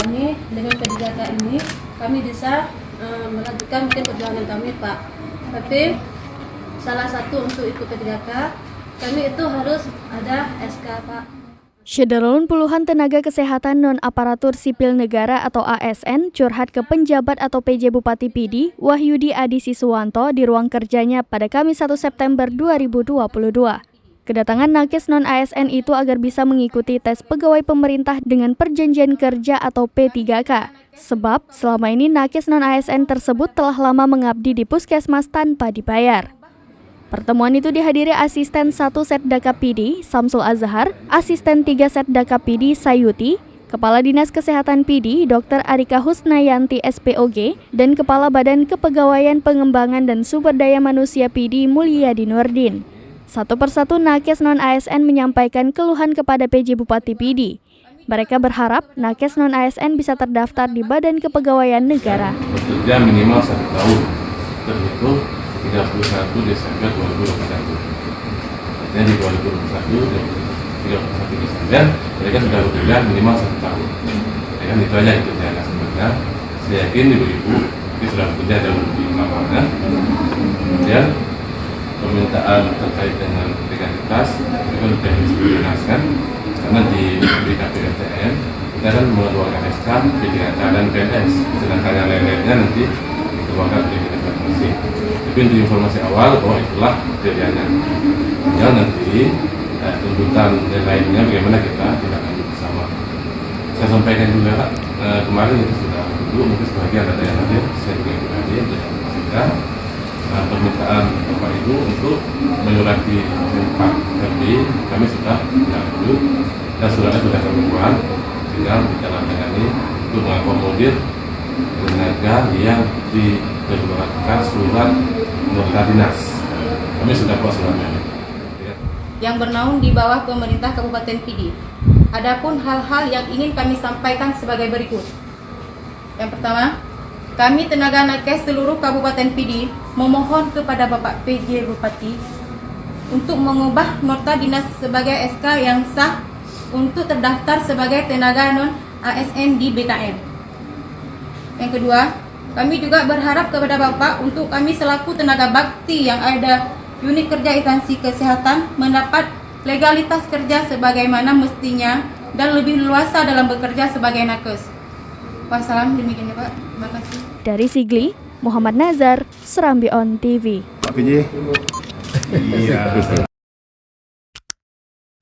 kami dengan P3K ini kami bisa melanjutkan mungkin perjuangan kami, Pak. Tapi salah satu untuk ikut P3K kami itu harus ada SK, Pak. Syederalun puluhan tenaga kesehatan non-aparatur sipil negara atau ASN curhat ke penjabat atau PJ Bupati Pidi, Wahyudi Adi Siswanto di ruang kerjanya pada Kamis 1 September 2022. Kedatangan nakes non-ASN itu agar bisa mengikuti tes pegawai pemerintah dengan perjanjian kerja atau P3K. Sebab selama ini nakes non-ASN tersebut telah lama mengabdi di puskesmas tanpa dibayar. Pertemuan itu dihadiri asisten 1 Setdaka Pidi, Samsul Azhar, asisten 3 Setdaka Pidi, Sayuti, Kepala Dinas Kesehatan Pidi, Dr. Arika Husnayanti SPOG, dan Kepala Badan Kepegawaian Pengembangan dan Sumber Daya Manusia Pidi, Mulyadi Nurdin. Satu persatu nakes non-ASN menyampaikan keluhan kepada PJ Bupati Pidi. Mereka berharap nakes non-ASN bisa terdaftar di Badan Kepegawaian Negara. Bekerja minimal 1 tahun, terhitung 31 Desember 2021. Artinya di 2021 dan 31 Desember mereka sudah bekerja minimal 1 tahun. Ya kan, itu aja itu saya sebenarnya. Saya yakin ibu-ibu itu sudah bekerja jauh lebih lama. Kemudian permintaan terkait dengan legalitas itu kan sudah dijelaskan karena di BKPSDM kita kan mengeluarkan SK, PDK dan PNS, sedangkan yang lain-lainnya nanti dikeluarkan oleh dinas masing-masing. Tapi untuk informasi awal bahwa itulah kriterianya. Tinggal nanti tuntutan dan lainnya bagaimana kita tidak lanjut bersama. Saya sampaikan juga kemarin itu sudah dulu mungkin sebagian ada yang hadir, saya juga ikut hadir dan memastikan permintaan Bapak Ibu untuk menyurati Pak Herdi kami sudah lanjut dan suratnya sudah kami buat, tinggal ditandatangani untuk mengakomodir tenaga yang dikeluarkan surat nota dinas. Kami sudah buat suratnya. Yang bernaung di bawah pemerintah Kabupaten Pidi. Adapun hal-hal yang ingin kami sampaikan sebagai berikut. Yang pertama, kami tenaga nakes seluruh Kabupaten Pidi memohon kepada Bapak PJ Bupati untuk mengubah nota dinas sebagai SK yang sah untuk terdaftar sebagai tenaga non-ASN di BKN. Yang kedua, kami juga berharap kepada Bapak untuk kami selaku tenaga bakti yang ada unit kerja instansi kesehatan mendapat legalitas kerja sebagaimana mestinya dan lebih luasa dalam bekerja sebagai nakes. Wassalam, demikian ya Pak. Terima kasih. Dari Sigli, Muhammad Nazar, Serambi On TV. Pak PJ. Iya.